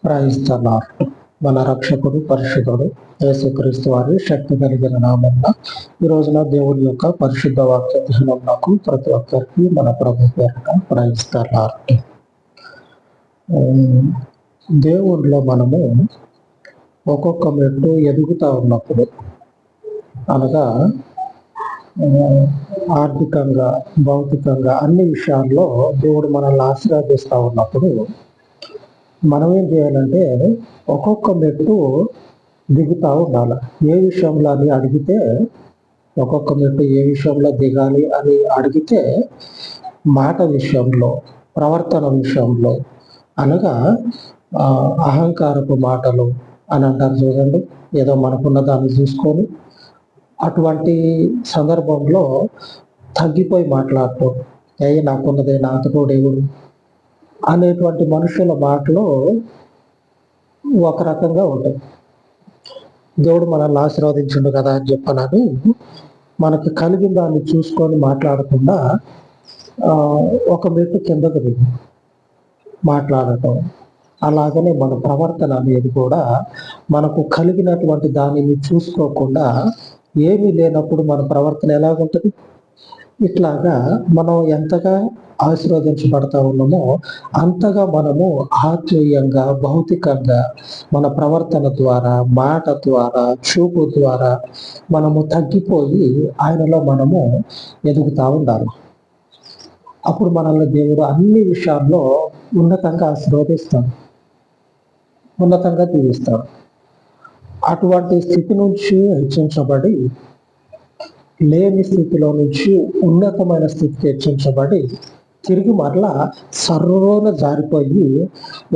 Praise the lord. మన రక్షకుడు పరిశుద్ధుడు యేసుక్రీస్తు వారి శక్తి కలిగిన నామంలో ఈ రోజున దేవుని యొక్క పరిశుద్ధ వాక్య ధ్యానంలో ప్రతి ఒక్కరికి మన ప్రభు పేరిట ప్రైజ్ ద లార్డ్. దేవునిలో మనము ఒక్కొక్క మెట్టు ఎదుగుతూ ఉన్నప్పుడు, అనగా ఆర్థికంగా, భౌతికంగా అన్ని విషయాల్లో దేవుడు మనల్ని ఆశీర్వదిస్తూ ఉన్నప్పుడు మనం ఏం చేయాలంటే ఒక్కొక్క మెట్టు దిగుతూ ఉండాలి. ఏ విషయంలో అని అడిగితే, ఒక్కొక్క మెట్టు ఏ విషయంలో దిగాలి అని అడిగితే మాట విషయంలో, ప్రవర్తన విషయంలో, అనగా అహంకారపు మాటలు అని అంటారు చూడండి, ఏదో మనకున్న దాన్ని చూసుకొని అటువంటి సందర్భంలో తగ్గిపోయి మాట్లాడటం, నాకున్నదే నాతో దేవుడు అనేటువంటి మనుషుల మాటలు ఒక రకంగా ఉంటాయి. దేవుడు మనల్ని ఆశీర్వదించుండు కదా అని చెప్పనని మనకి కలిగిన దాన్ని చూసుకొని మాట్లాడకుండా ఒక మెట్టు కిందకు దిగి మాట్లాడటం. అలాగనే మన ప్రవర్తన అనేది కూడా మనకు కలిగినటువంటి దానిని చూసుకోకుండా, ఏమీ లేనప్పుడు మన ప్రవర్తన ఎలాగుంటుంది? ఇట్లాగా మనం ఎంతగా ఆశీర్వదించబడతా ఉన్నామో అంతగా మనము ఆత్మీయంగా, భౌతికంగా మన ప్రవర్తన ద్వారా, మాట ద్వారా, చూపు ద్వారా మనము తగ్గిపోయి ఆయనలో మనము ఎదుగుతూ ఉండాలి. అప్పుడు మనల్ని దేవుడు అన్ని విషయాల్లో ఉన్నతంగా ఆశీర్వదిస్తాడు, ఉన్నతంగా దీవిస్తాడు. అటువంటి స్థితి నుంచి హెచ్చించబడి, లేని స్థితిలో నుంచి ఉన్నతమైన స్థితికి హెచ్చించబడి తిరిగి మరలా సర్రోన జారిపోయి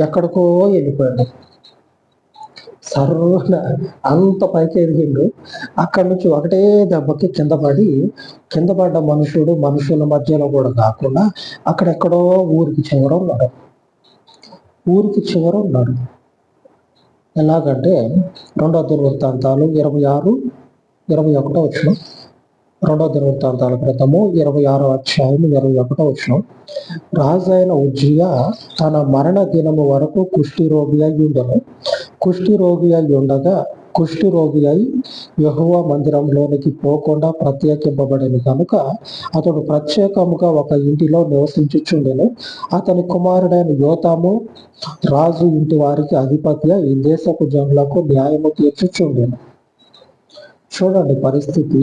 ఎక్కడికో వెళ్ళిపోయాడు. సర్రోన అంత పైకి ఎదిగిండు. అక్కడి నుంచి ఒకటే దెబ్బకి కింద పడ్డ మనుషుల మధ్యలో కూడా కాకుండా అక్కడెక్కడో ఊరికి చివర ఉన్నాడు. ఎలాగంటే 2వ దినవృత్తాంతాలు 26-21 వచనం. 2వ దినవృత్తాంతాల గ్రంథము 26వ అధ్యాయం 21 వచనం. రాజైన ఉజ్జియా తన మరణ దినము వరకు కుష్ఠిరోగి అయి యెహోవా మందిరంలోనికి పోకుండా ప్రత్యేకింపబడిన కనుక అతడు ప్రత్యేకముగా ఒక ఇంటిలో నివసించుచుండెను. అతని కుమారుడైన యోతాము రాజు ఇంటి వారికి అధిపతిగా ఈ దేశపు జనులకు న్యాయము తీర్చుచుండెను. చూడండి పరిస్థితి.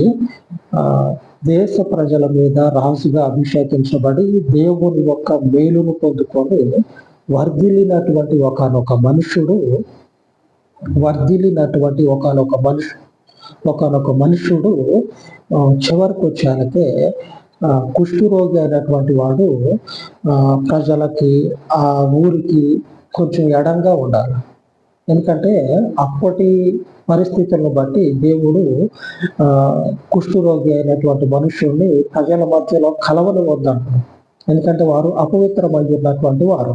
దేశ ప్రజల మీద రాజుగా అభిషేకించబడి దేవుని యొక్క మేలును పొందుకొని వర్ధిల్లినటువంటి ఒకనొక మనుషుడు చివరికి వచ్చాకే కుష్ఠరోగి అయినటువంటి వాడు ప్రజలకి, ఆ ఊరికి కొంచెం ఎడంగా ఉండాలి. ఎందుకంటే అప్పటి పరిస్థితులను బట్టి దేవుడు కుష్ఠరోగి అయినటువంటి మనుషుల్ని ప్రజల మధ్యలో కలవనివద్దంటారు. ఎందుకంటే వారు అపవిత్రమైనటువంటి వారు.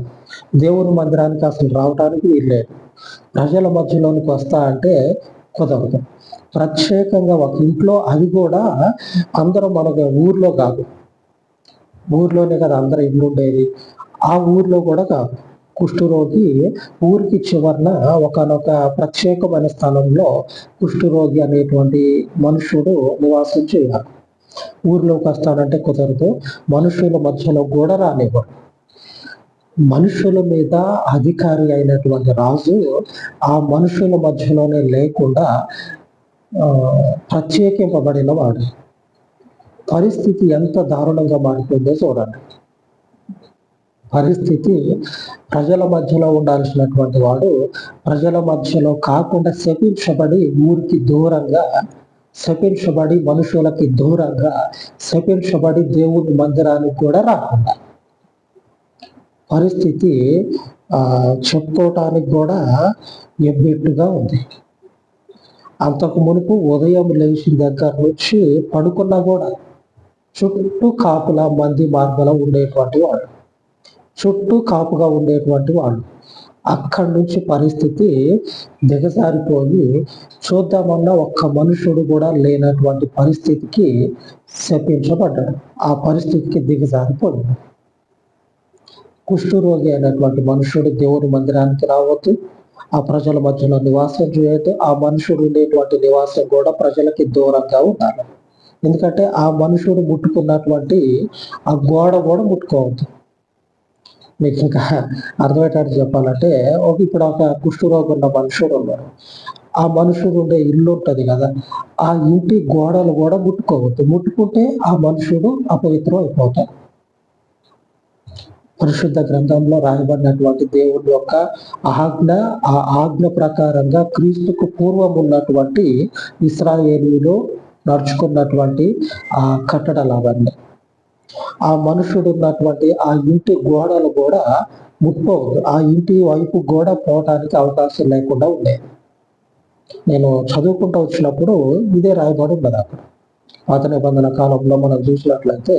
దేవుని మందిరానికి అసలు రావడానికి వీల్లేదు. ప్రజల మధ్యలోనికి వస్తా అంటే కుదరదు. ప్రత్యేకంగా ఒక ఇంట్లో, అది కూడా అందరూ మనకు ఊర్లో కాదు, ఊర్లోనే కదా అందరూ ఇల్లు ఉండేది, ఆ ఊర్లో కూడా కాదు. కుష్ఠరోగి ఊరికి చివరన ఒకనొక ప్రత్యేకమైన స్థలంలో కుష్ఠరోగి అనేటువంటి మనుషుడు నివాసం చేయాలి. ఊర్లోకి వస్తానంటే కుదరదు. మనుషుల మధ్యలో కూడా రానివ్వరు. మనుషుల మీద అధికారి అయినటువంటి రాజు ఆ మనుషుల మధ్యలోనే లేకుండా ప్రత్యేకింపబడిన వాడు. పరిస్థితి ఎంత దారుణంగా మారిపోయిందో చూడండి. పరిస్థితి ప్రజల మధ్యలో ఉండాల్సినటువంటి వాడు ప్రజల మధ్యలో కాకుండా శపించబడి ఊరికి దూరంగా, శపించబడి మనుషులకి దూరంగా, శపించబడి దేవుని మందిరానికి కూడా రాకుండా పరిస్థితి చెప్పుకోవటానికి కూడా ఎబ్బెట్టుగా ఉంది. అంతకు మునుపు ఉదయం లేచిన దగ్గర నుంచి పడుకున్నా కూడా చుట్టూ కాపుల మంది మార్గంలో కాపుగా ఉండేటువంటి వాడు. అక్కడి నుంచి పరిస్థితి దిగజారిపోయి చూద్దామన్నా ఒక్క మనుషుడు కూడా లేనటువంటి పరిస్థితికి శపించబడ్డాడు. ఆ పరిస్థితికి దిగజారిపోయింది. కుష్ఠరోగి అయినటువంటి మనుషుడు దేవుని మందిరానికి రావద్దు, ఆ ప్రజల మధ్యలో నివాసం చేయొద్దు, ఆ మనుషుడు ఉండేటువంటి నివాసం కూడా ప్రజలకి దూరంగా ఉండాలి. ఎందుకంటే ఆ మనుషుడు ముట్టుకున్నటువంటి ఆ గోడ కూడా ముట్టుకోవద్దు. మీకు ఇంకా అర్థమయ్యేటట్టు చెప్పాలంటే ఇప్పుడు ఒక కుష్ఠరోగి ఉన్న మనుషుడు ఉన్నారు. ఆ మనుషుడు ఉండే ఇల్లు ఉంటది కదా, ఆ ఇంటి గోడలు కూడా ముట్టుకోవద్దు. ముట్టుకుంటే ఆ మనుషుడు అపవిత్రం అయిపోతాడు. పరిశుద్ధ గ్రంథంలో రాయబడినటువంటి దేవుడి యొక్క ఆజ్ఞ, ఆ ఆజ్ఞ ప్రకారంగా క్రీస్తుకు పూర్వం ఉన్నటువంటి ఇశ్రాయేలీయులు నడుచుకున్నటువంటి ఆ కట్టడలు అవన్నీ. ఆ మనుషుడు ఉన్నటువంటి ఆ ఇంటి గోడలు కూడా ముట్టుకోవద్దు. ఆ ఇంటి వైపు గోడ పోవటానికి అవకాశం లేకుండా ఉండేది. నేను చదువుకుంటూ వచ్చినప్పుడు ఇదే రాయబడి ఉన్నది అక్కడ. పాత నిబంధన కాలంలో మనం చూసినట్లయితే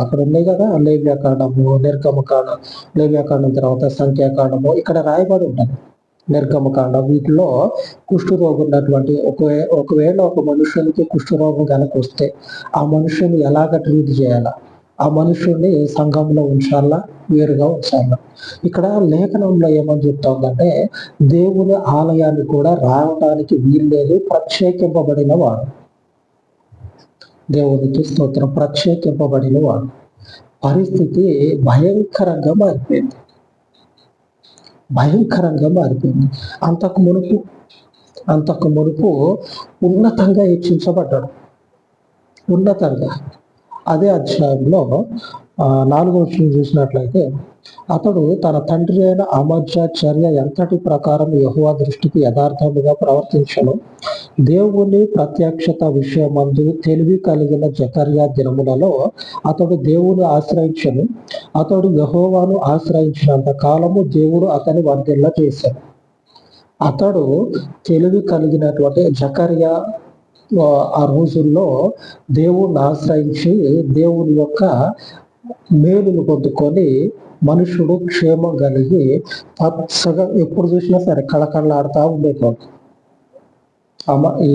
అక్కడ ఉన్నాయి కదా, లేవ్యాకాండము, నిర్గమకాండం, లేవ్యాకాండం తర్వాత సంఖ్యాకాండము, ఇక్కడ రాయబడి ఉంటుంది నిర్గమకాండం. వీటిలో కుష్ఠరోగం ఉన్నటువంటి ఒకవేళ ఒక మనుషునికి కుష్ఠరోగం కనుక వస్తే ఆ మనుషుని ఎలాగ ట్రీట్ చేయాలా, ఆ మనుషుల్ని సంఘంలో ఉంచాలా, వేరుగా ఉంచాలా. ఇక్కడ లేఖనంలో ఏమని చెప్తా ఉందంటే దేవుని ఆలయాన్ని కూడా రావడానికి వీల్లేదు, ప్రత్యేకింపబడిన వాడు. దేవునికి స్తోత్రం. ప్రత్యేకింపబడిన వాడు. పరిస్థితి భయంకరంగా మారిపోయింది. అంతకు మునుపు ఉన్నతంగా హెచ్చించబడ్డాడు. ఉన్నతంగా అదే అధ్యాయంలో 4వ వచనం చూసినట్లయితే అతడు తన తండ్రి అయిన అమజ్యా చర్య ఎంతటి ప్రకారం యెహోవా దృష్టికి యథార్థముగా ప్రవర్తించను, దేవుని ప్రత్యక్షత విషయమందు తెలివి కలిగిన జకర్యా దినములలో అతడు దేవుని ఆశ్రయించను. అతడు యెహోవాను ఆశ్రయించినంత కాలము దేవుడు అతని వర్ధిల్ల చేశాడు. అతడు తెలివి కలిగినటువంటి జకర్యా ఆ రోజుల్లో దేవుణ్ణి ఆశ్రయించి దేవుని యొక్క మేలును పొందుకొని మనుషుడు క్షేమం కలిగి పచ్చగా ఎప్పుడు చూసినా సరే కళకళలాడుతూ ఉండేటోడు. ఈ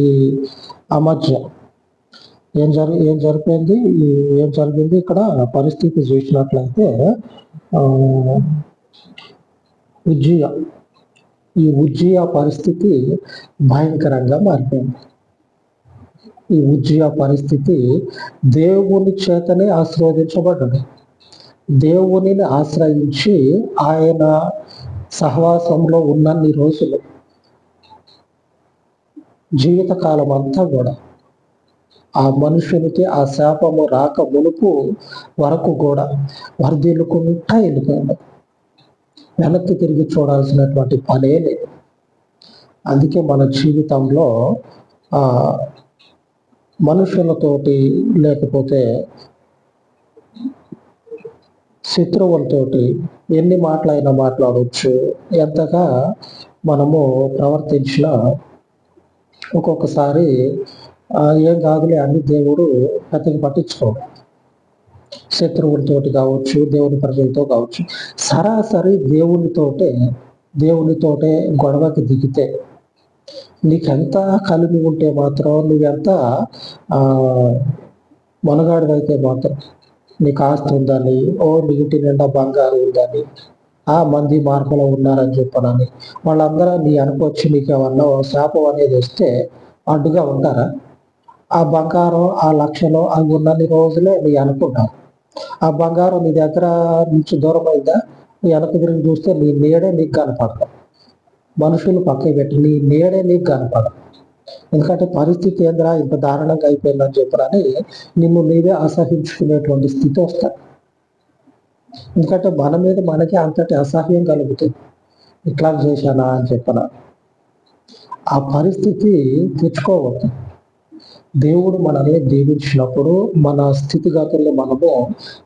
అమధ్య ఏం జరిగింది ఇక్కడ పరిస్థితి చూసినట్లయితే ఉజ్జియా పరిస్థితి భయంకరంగా మారిపోయింది. ఈ ఉజ్జియా పరిస్థితి దేవుని చేతనే ఆశీర్వదించబడ్డాడు. దేవునిని ఆశ్రయించి ఆయన సహవాసంలో ఉన్నన్ని రోజులు జీవితకాలం అంతా కూడా ఆ మనుషునికి ఆ శాపము రాక మునుపు వరకు కూడా వర్ధిల్లుకుంటా వెళ్ళిపోయాడు. వెనక్కి తిరిగి చూడాల్సినటువంటి పనే లేదు. అందుకే మన జీవితంలో మనుషులతోటి లేకపోతే శత్రువులతోటి ఎన్ని మాటలైనా మాట్లాడవచ్చు, ఎంతగా మనము ప్రవర్తించినా ఒక్కొక్కసారి ఏం కాదులే అని దేవుడు పెద్దగా పట్టించుకోడు. శత్రువులతోటి కావచ్చు, దేవుని ప్రజలతో కావచ్చు, సరాసరి దేవునితోటే గొడవకి దిగితే నీకెంత కలిమి ఉంటే మాత్రం, నువ్వెంత మనగాడివైతే మాత్రం, నీకు ఆస్తి ఉందని, నీ ఇంటి నిండా బంగారు ఉందని, ఆ మంది మార్పులో ఉన్నారని చెప్పనని వాళ్ళందరూ నీ అనుకొచ్చి నీకు ఏమన్నా శాపం అనేది వస్తే అడ్డుగా ఉంటారా? ఆ బంగారం, ఆ లక్షలు అవి ఉన్నన్ని రోజులే నీ అనుకుంటారు. ఆ బంగారం నీ దగ్గర నుంచి దూరం అయిందా, నీ వెనక తిరిగి చూస్తే నీ నీడే నీకు కనపడదు. మనుషులు పక్కకి పెట్టి నీ నీడే నీకు కనపడదు. ఎందుకంటే పరిస్థితి ఏంద్రా ఇంత దారుణంగా అయిపోయిందని చెప్పనని నిన్ను నీవే అసహించుకునేటువంటి స్థితి వస్తుంది. ఎందుకంటే మన మీద మనకి అంతటి అసహ్యం కలుగుతుంది. ఇట్లా చేశానా అని చెప్పన ఆ పరిస్థితి తెచ్చుకోవద్దు. దేవుడు మనల్ని దీవించినప్పుడు మన స్థితిగతుల్ని మనము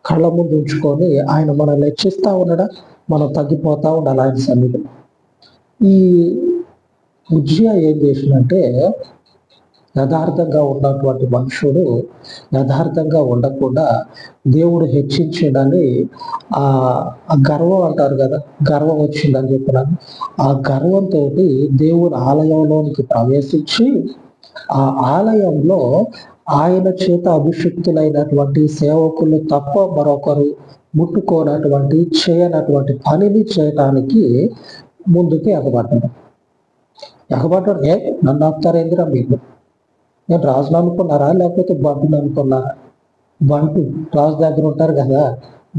కళ్ళ ముందు ఉంచుకొని ఆయన మనల్ని హెచ్చిస్తా ఉన్నాడా, మనం తగ్గిపోతా ఉండాలి ఆయన సన్నిధిలో. ఈ ఉజ్జియా ఏం చేసిందంటే యథార్థంగా ఉన్నటువంటి మనుషుడు యథార్థంగా ఉండకుండా దేవుడు హెచ్చించిండని ఆ గర్వం అంటారు కదా, గర్వం వచ్చిందని చెప్పినాను. ఆ గర్వంతో దేవుని ఆలయంలోనికి ప్రవేశించి ఆ ఆలయంలో ఆయన చేత అభిషిక్తులైనటువంటి సేవకులు తప్ప మరొకరు ముట్టుకోనటువంటి చేయనటువంటి పనిని చేయటానికి ముందుకు ఎగబడ్డాడు. నన్ను ఆపుతారేందిరా మీరు? నేను రాజును అనుకున్నారా లేకపోతే బంటుని అనుకున్నారా? బంటు రాజు దగ్గర ఉంటారు కదా,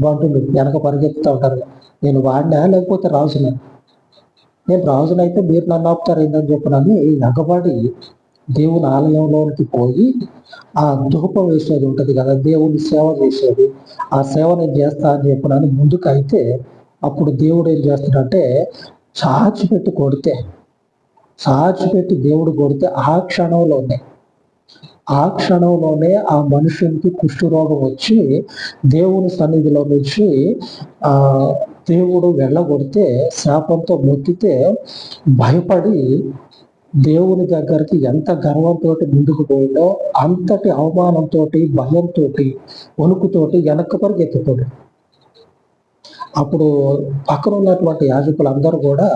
బంటులు వెనక పరిగెత్తుతూ ఉంటారు. నేను వాడినా లేకపోతే రాజునా? నేను రాజునైతే మీరు నన్ను ఆపుతారేందని చెప్పినని ఎగబడి దేవుని ఆలయంలోనికి పోయి ఆ ధూపం వేసేది ఉంటుంది కదా, దేవుని సేవ చేసేది, ఆ సేవ నేను చేస్తా అని చెప్పినని ముందుకైతే అప్పుడు దేవుడు ఏం చేస్తాడంటే చాచిపెట్టి దేవుడు కొడితే ఆ క్షణంలోనే ఆ మనుషునికి కుష్ఠరోగం వచ్చి దేవుని సన్నిధిలో నుంచి దేవుడు వెళ్ళగొడితే, శాపంతో మొక్కితే భయపడి దేవుని దగ్గరికి ఎంత గర్వంతో ముందుకు పోయిందో అంతటి అవమానంతో, భయంతో, వణుకుతోటి వెనక్కి పరిగెత్తుతాడు. అప్పుడు పక్కన ఉన్నటువంటి యాజకులందరూ కూడా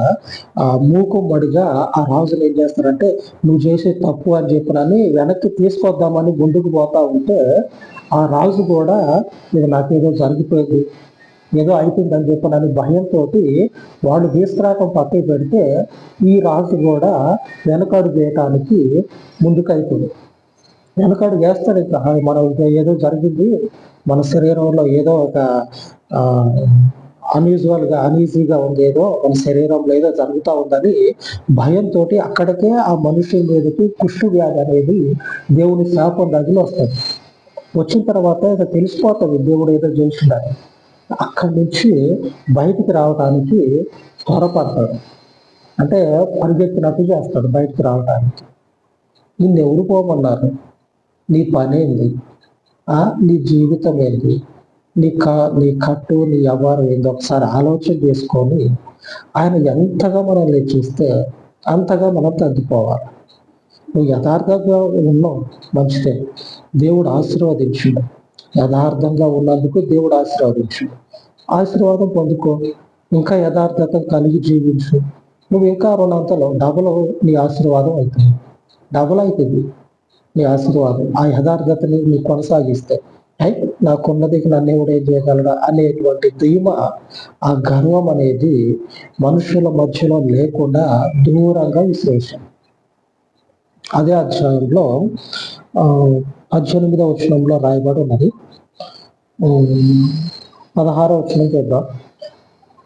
మూకుమ్మడిగా ఆ రాజుని ఏం చేస్తారంటే నువ్వు చేసే తప్పు అని చెప్పినని వెనక్కి తీసుకొద్దామని ముందుకు పోతా ఉంటే ఆ రాజు కూడా ఇది నాకేదో జరిగిపోయింది, ఏదో అయిపోయిందని చెప్పినని భయంతో వాళ్ళు తీసుకురావటం పక్కకి పెడితే ఈ రాజు కూడా వెనకడుగు వేయటానికి ముందుకైతుంది. వెనకడుగు వేస్తాడు. ఇంకా మనం ఏదో జరిగింది, మన శరీరంలో ఏదో ఒక అనీజీగా ఉంది, ఏదో మన శరీరంలో ఏదో జరుగుతూ ఉందని భయంతో అక్కడికే ఆ మనుషుల మీదకి కుష్టు వ్యాధి అనేది దేవుని శాపం దగ్గర వస్తుంది. వచ్చిన తర్వాత ఇక తెలిసిపోతుంది దేవుడు ఏదో చేసిందని. అక్కడి నుంచి బయటికి రావడానికి త్వరపడతాడు, అంటే పరిగెత్తినట్టు చేస్తాడు బయటికి రావడానికి. నిన్ను ఎవరు పోమన్నారు? నీ పని ఏంది? నీ జీవితం ఏంది? నీ కట్టు, నీ వ్యవహారం ఏంది? ఒకసారి ఆలోచన చేసుకొని ఆయన ఎంతగా మనల్ని చూస్తే అంతగా మనం తగ్గిపోవాలి. నువ్వు యథార్థంగా ఉన్నావు, మంచిదే, దేవుడు ఆశీర్వదించుడు. యథార్థంగా ఉన్నందుకు దేవుడు ఆశీర్వాదం పొందుకో. ఇంకా యథార్థత కలిగి జీవించు. నువ్వు ఇంకా రుణంతలో డబుల్ నీ ఆశీర్వాదం అవుతుంది, డబుల్ అవుతుంది నీ ఆశీర్వాదం. ఆ యథార్థతని నీ కొనసాగిస్తే నాకున్నది నన్ను ఎవడు ఏం చేయగలడా అనేటువంటి ధీమ, ఆ గర్వం అనేది మనుషుల మధ్యలో లేకుండా దూరంగా విశ్లేషణ. అదే అధ్యాయంలో 18వ వచనంలో రాయబడి ఉన్నది. 16వ వచనం చూద్దాం.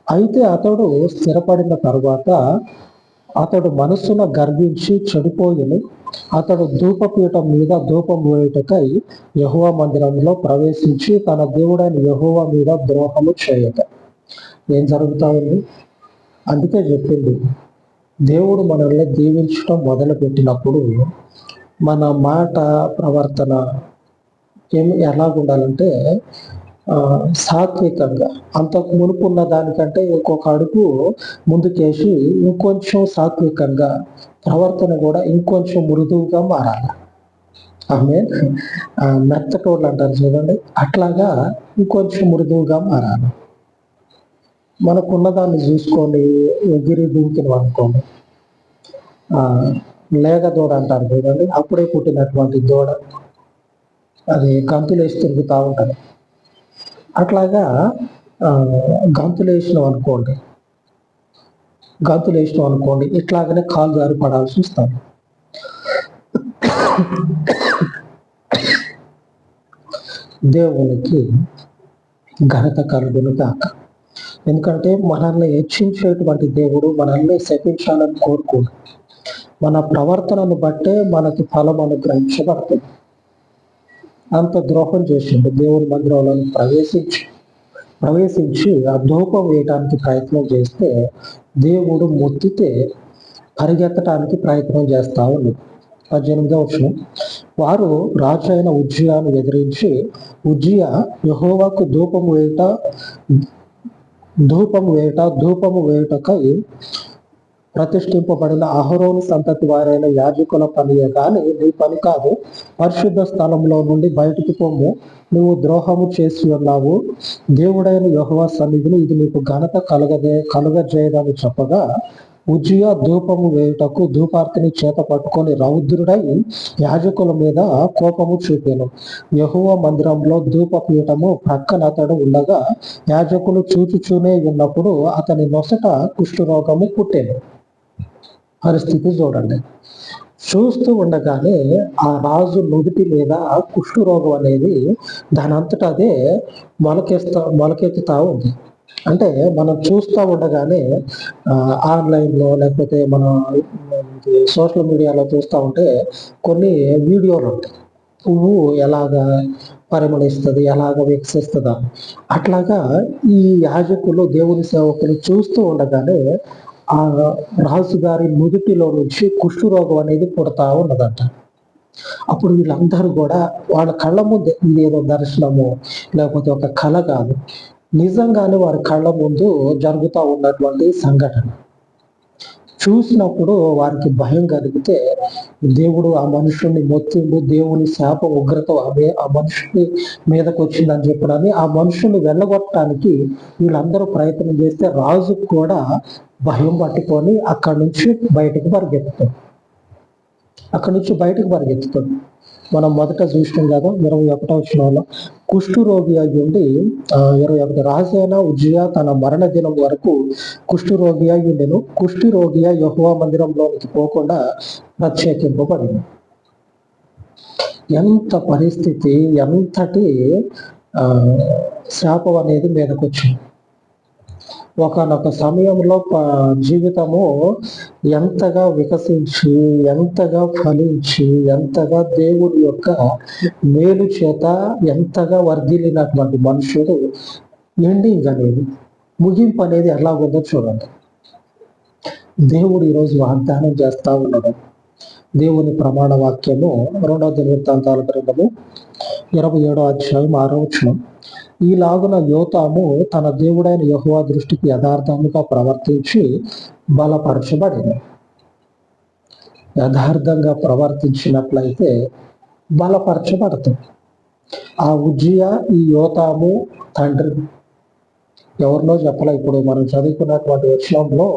అయితే అతడు స్థిరపడిన తరువాత అతడు మనస్సును గర్వించి చెడిపోయిను. అతడు ధూపపీఠం మీద ధూపం వేయుటకై యెహోవా మందిరంలో ప్రవేశించి తన దేవుడైన యెహోవా మీద ద్రోహము చేయట. ఏం జరుగుతా ఉంది? అందుకే చెప్పింది, దేవుడు మనల్ని దీవించడం మొదలు పెట్టినప్పుడు మన మాట, ప్రవర్తన ఎలాగుండాలంటే సాత్వికంగా, అంతకు మునుపు ఉన్న దానికంటే ఇంకొక అడుగు ముందుకేసి ఇంకొంచెం సాత్వికంగా, ప్రవర్తన కూడా ఇంకొంచెం మృదువుగా మారాలి. ఆమె మెత్తటోళ్ళు అంటారు చూడండి, అట్లాగా ఇంకొంచెం మృదువుగా మారాలి. మనకున్న దాన్ని చూసుకొని ఎగిరి దుంకిన అనుకోండి, లేగ దూడ అంటారు చూడండి, అప్పుడే పుట్టినటువంటి దూడ అది గంతులేసి తిరుగుతూ ఉంటుంది. అట్లాగా గంతులు వేసినాం అనుకోండి, ఇట్లాగనే కాలు జారి పడాల్సి వస్తుంది. దేవునికి ఘనత కలుగును గాక. ఎందుకంటే మనల్ని హెచ్చించేటువంటి దేవుడు మనల్ని శపించాలని కోరుకోడు. మన ప్రవర్తనను బట్టే మనకి ఫలం అనుగ్రహించబడుతుంది. అంత ద్రోహం చేసిండు. దేవుని మందిరంలో ప్రవేశించి ఆ ధూపం వేయటానికి ప్రయత్నం చేస్తే దేవుడు మొత్తితే పరిగెత్తడానికి ప్రయత్నం చేస్తా ఉంది. 18వ వచనం. వారు రాజు అయిన ఉజ్జియాను ఎదిరించి, ఉజ్జియా యెహోవాకు ధూపము వేయుటకై ప్రతిష్ఠింపబడిన అహరోను సంతతి వారైన యాజకుల పనియే కానీ నీ పని కాదు. పరిశుద్ధ స్థలంలో నుండి బయటికి పొమ్ము, నువ్వు ద్రోహము చేసి ఉన్నావు. దేవుడైన యెహోవా సన్నిధిని ఇది నీకు ఘనత కలుగజేయదని చెప్పగా ఉజ్జియా ధూపము వేయుటకు ధూపార్తిని చేత పట్టుకొని రౌద్రుడై యాజకుల మీద కోపము చూపాను. యెహోవా మందిరంలో ధూపపీఠము ప్రక్కన అతడు ఉండగా యాజకులు చూచుచూనే ఉన్నప్పుడు అతని నొసట కుష్ఠరోగము పుట్టెను. పరిస్థితి చూడండి. చూస్తూ ఉండగానే ఆ రాజు నుదుటి మీద కుష్ఠరోగం అనేది దానంతట అదే మొలకెత్తుతా ఉంది. అంటే మనం చూస్తూ ఉండగానే ఆన్లైన్లో లేకపోతే మనం సోషల్ మీడియాలో చూస్తూ ఉంటే కొన్ని వీడియోలు ఉంటాయి. పువ్వు ఎలాగా పరిమళిస్తుంది, ఎలాగ వికసిస్తుందా, అట్లాగా ఈ యాజకులు దేవుని సేవకులు చూస్తూ ఉండగానే ఆ రాజుగారి నుదుటిలో నుంచి కుష్ఠరోగం అనేది పుడతా ఉన్నదంట. అప్పుడు వీళ్ళందరూ కూడా వాళ్ళ కళ్ళ ముందు ఇది ఏదో దర్శనము లేకపోతే ఒక కళ కాదు, నిజంగానే వారి కళ్ళ ముందు జరుగుతూ ఉన్నటువంటి సంఘటన చూసినప్పుడు వారికి భయం కలిగితే దేవుడు ఆ మనుషుల్ని మొత్తిండు, దేవుని శాప ఉగ్రత ఆ మనుషుని మీదకి వచ్చిందని చెప్పడానికి ఆ మనుషుల్ని వెళ్ళగొట్టడానికి వీళ్ళందరూ ప్రయత్నం చేస్తే రాజు కూడా భయం పట్టుకొని అక్కడి నుంచి బయటకు పరిగెత్తుతాడు. మనం మొదట చూసినాం కదా 21వ వచనంలో కుష్ఠరోగి అయి ఉండి 21 రాజైన ఉజ్జియా తన మరణ దినం వరకు కుష్ఠరోగి అయి ఉండెను. కుష్ఠరోగి యెహోవా మందిరంలోనికి పోకుండా ప్రత్యేకింపబడింది. ఎంత పరిస్థితి, ఎంతటి శాపం అనేది మీదకొచ్చింది. ఒకనొక సమయంలో జీవితము ఎంతగా వికసించి, ఎంతగా ఫలించి, ఎంతగా దేవుడి యొక్క మేలు చేత ఎంతగా వర్ధిల్లినటువంటి మనుషుడు ఎండింగ్ అనేది, ముగింపు అనేది ఎలాగుందో చూడండి. దేవుడు ఈరోజు వాగ్దానం చేస్తా ఉన్నాడు. దేవుని ప్రమాణ వాక్యము 2వ దినవృత్తాంతాల గ్రంథము 27వ అధ్యాయం 6వ వచనం. ఈలాగున యోతాము తన దేవుడైన యెహోవా దృష్టికి యథార్థముగా ప్రవర్తించి బలపరచబడింది. యథార్థంగా ప్రవర్తించినట్లయితే బలపరచబడతాం. ఆ ఉజ్జియా ఈ యోతాము తండ్రి ఎవరినో చెప్పలే. ఇప్పుడు మనం చదువుకున్నటువంటి వచనంలో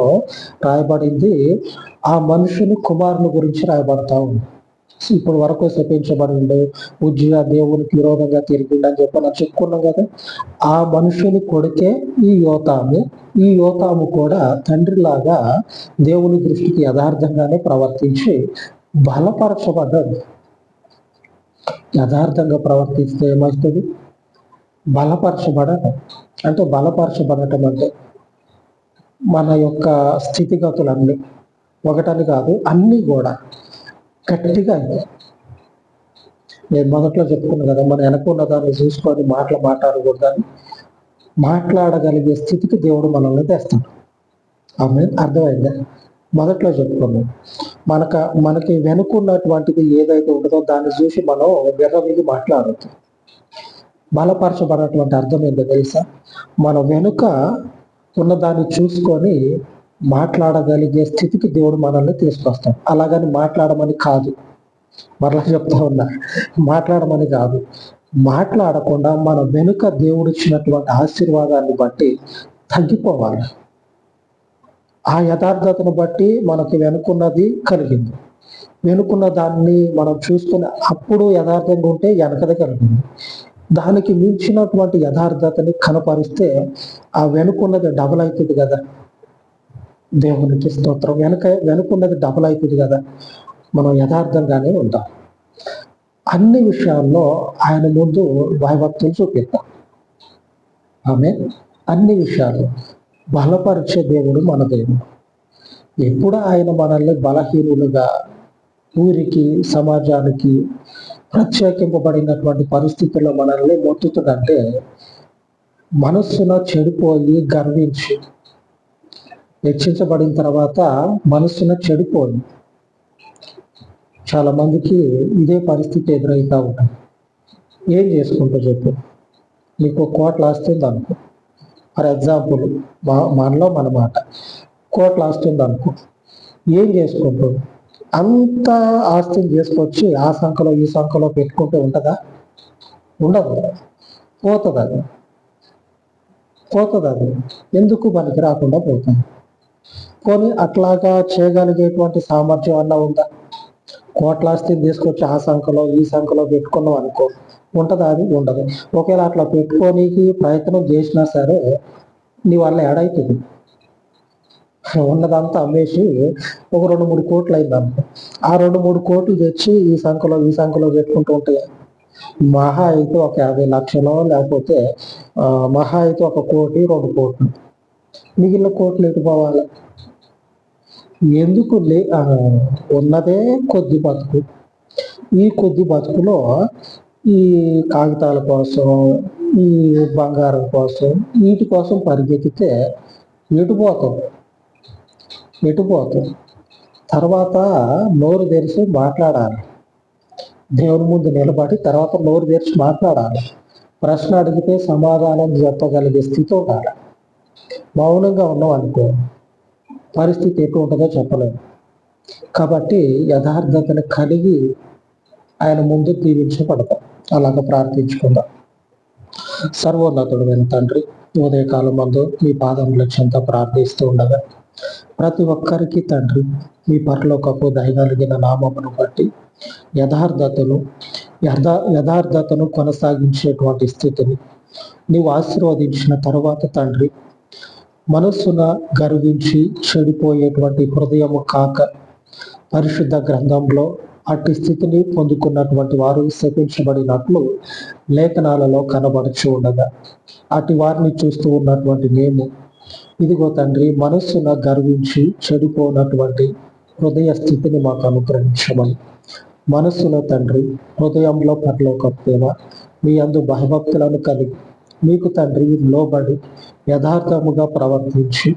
రాయబడింది ఆ మనుషుని కుమారుని గురించి రాయబడతా ఉంది. ఇప్పుడు వరకు శపించబడిండు, ఉజ్జియా దేవునికి విరోధంగా తిరిగిండని చెప్పి మనం చెప్పుకున్నాం కదా. ఆ మనుషుని కొడుకే ఈ యోతాము కూడా తండ్రిలాగా దేవుని దృష్టికి యథార్థంగానే ప్రవర్తించి బలపరచబడ్డాడు. యథార్థంగా ప్రవర్తిస్తే ఏమవుతుంది? బలపరచబడటం. అంటే బలపరచబడటం అంటే మన యొక్క స్థితిగతులన్నీ, ఒకటని కాదు అన్నీ కూడా గట్టిగా. నేను మొదట్లో చెప్పుకున్నా కదా, మన వెనకున్న దాన్ని చూసుకొని మాట్లాడకూడదని, మాట్లాడగలిగే స్థితికి దేవుడు మనల్ని తెస్తాడు. ఆమె అర్థమైందా? మొదట్లో చెప్పుకున్నాం, మనకి వెనుకున్నటువంటిది ఏదైతే ఉంటుందో దాన్ని చూసి మనం విర్రవీగి మాట్లాడద్దు. బలపరచబడినటువంటి అర్థం ఏంటో తెలుసా? మన వెనుక ఉన్నదాన్ని చూసుకొని మాట్లాడగలిగే స్థితికి దేవుడు మనల్ని తీసుకొస్తాం. అలాగని మాట్లాడమని కాదు, మరలా చెప్తా ఉన్నా, మాట్లాడమని కాదు, మాట్లాడకుండా మన వెనుక దేవుడు ఇచ్చినటువంటి ఆశీర్వాదాన్ని బట్టి తగ్గిపోవాలి. ఆ యథార్థతను బట్టి మనకి వెనుకున్నది కలిగింది. వెనుకున్న దాన్ని మనం చూసుకుని అప్పుడు యథార్థంగా ఉంటే వెనకది కలిగింది. దానికి మించినటువంటి యథార్థతని కనపరిస్తే ఆ వెనుకున్నది డబుల్ అవుతుంది కదా. దేవునికి స్తోత్రం. వెనుకున్నది డబుల్ అవుతుంది కదా. మనం యథార్థంగానే ఉంటాం. అన్ని విషయాల్లో ఆయన ముందు భయభక్తులు చూపిద్దాం. ఆమె అన్ని విషయాలు బలపరిచే దేవుడు మన దేవుడు. ఎప్పుడు ఆయన మనల్ని బలహీనులుగా, ఊరికి సమాజానికి ప్రత్యేకింపబడినటువంటి పరిస్థితుల్లో మనల్ని మొత్తుతుందంటే మనస్సున చెడిపోయి గర్వించి, హెచ్చించబడిన తర్వాత మనస్సున చెడిపోయి, చాలా మందికి ఇదే పరిస్థితి ఎదురవుతూ ఉంటుంది. ఏం చేసుకుంటూ చెప్పు, నీకు కోట్ల ఆస్తుంది అనుకో, ఫర్ ఎగ్జాంపుల్ మనలో మన మాట, కోట్ల ఆస్తుంది అనుకో, ఏం చేసుకుంటూ అంత ఆస్తిని చేసుకొచ్చి ఆ సంఖలో ఈ సంఖలో పెట్టుకుంటే ఉంటుందా? ఉండదు. పోతుంది అది ఎందుకు పనికి రాకుండా పోతుంది. పోనీ అట్లాగా చేయగలిగేటువంటి సామర్థ్యం అన్నా ఉందా? కోట్లాస్తిని తీసుకొచ్చి ఆ సంఖలో ఈ సంఖలో పెట్టుకున్నాం అనుకో, ఉంటదా? అది ఉండదు. ఒకవేళ అట్లా పెట్టుకోనికి ప్రయత్నం చేసినా సరే నీ వల్ల ఏడైతుంది. ఉన్నదంతా అమ్మేసి ఒక 2-3 కోట్లు అయిందనుకో, ఆ 2-3 కోట్లు తెచ్చి ఈ సంఖలో ఈ సంఖలో పెట్టుకుంటూ ఉంటే మహా అయితే ఒక 50 లక్షలో, లేకపోతే మహా అయితే 1 కోటి 2 కోట్లు, మిగిలిన కోట్లు ఎటు పోవాలి? ఎందుకు ఉన్నదే కొద్ది బతుకు. ఈ కొద్ది బతుకులో ఈ కాగితాల కోసం, ఈ బంగారం కోసం, వీటి కోసం పరిగెత్తితే ఎటుపోతాం? తర్వాత నోరు తెరిచి మాట్లాడాలి. దేవుని ముందు నిలబడి తర్వాత నోరు తెరిచి మాట్లాడాలి. ప్రశ్న అడిగితే సమాధానం చెప్పగలిగే స్థితి ఉండాలి. మౌనంగా ఉన్నాం అనుకో, పరిస్థితి ఎటు ఉంటుందో చెప్పలేము. కాబట్టి యథార్థతను కలిగి ఆయన ముందు దీవించబడతాం. అలాగ ప్రార్థించుకుందాం. సర్వోన్నతుడైన తండ్రి, ఉదయకాలం మందు మీ పాదముల చెంత ప్రార్థిస్తూ ఉండగా ప్రతి ఒక్కరికి తండ్రి మీ పరలోకపు దయగలిగిన నామమును బట్టి యథార్థతను కొనసాగించేటువంటి స్థితిని నీవు ఆశీర్వదించిన తర్వాత తండ్రి, మనస్సున గర్వించి చెడిపోయేటువంటి హృదయము కాక పరిశుద్ధ గ్రంథంలో అట్టి స్థితిని పొందుకున్నటువంటి వారు శపించబడినట్లు లేఖనాలలో కనబడుచు ఉండగా అటు వారిని చూస్తూ ఉన్నటువంటి మేము ఇదిగో తండ్రి, మనస్సున గర్వించి చెడిపోయినటువంటి హృదయ స్థితిని మాకు అనుగ్రహించమని, మనస్సులో తండ్రి, హృదయంలో పరలోక ప్రేమ, మీ అందు భయభక్తులను కలిగి మీకు తండ్రి లోబడి యథార్థముగా ప్రవర్తించి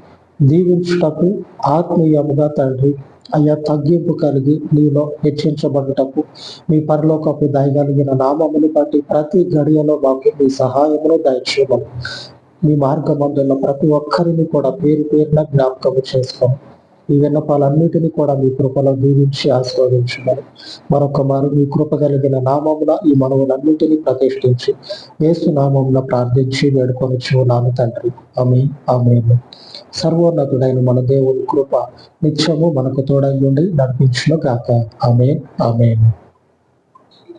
దీవించుటకు, ఆత్మీయముగా తండ్రి అయ్యా తగ్గింపు కలిగి నీలో హెచ్చించబడుటకు మీ పరలోకపు దయగలిగిన నామమును బట్టి ప్రతి గడియలో మాకు మీ సహాయమును దయచేయమని, మీ మార్గమందులో ప్రతి ఒక్కరిని కూడా పేరు పేరున జ్ఞాపకము చేసుకోండి. ఈ విన్నపాలన్నిటినీ కూడా మీ కృపలో దీవించి ఆశీర్వదించమని మరొక మారు మీ కృప కలిగిన నామమున ఈ మనవులన్నింటినీ ప్రతిష్ఠించి యేసు నామమున ప్రార్థించి వేడుకొనిచున్నాను తండ్రి. ఆమేన్, ఆమేన్. సర్వోన్నతుడైన మన దేవుని కృప నిత్యము మనకు తోడై ఉండి నడిపించును గాక. ఆమేన్, ఆమేన్.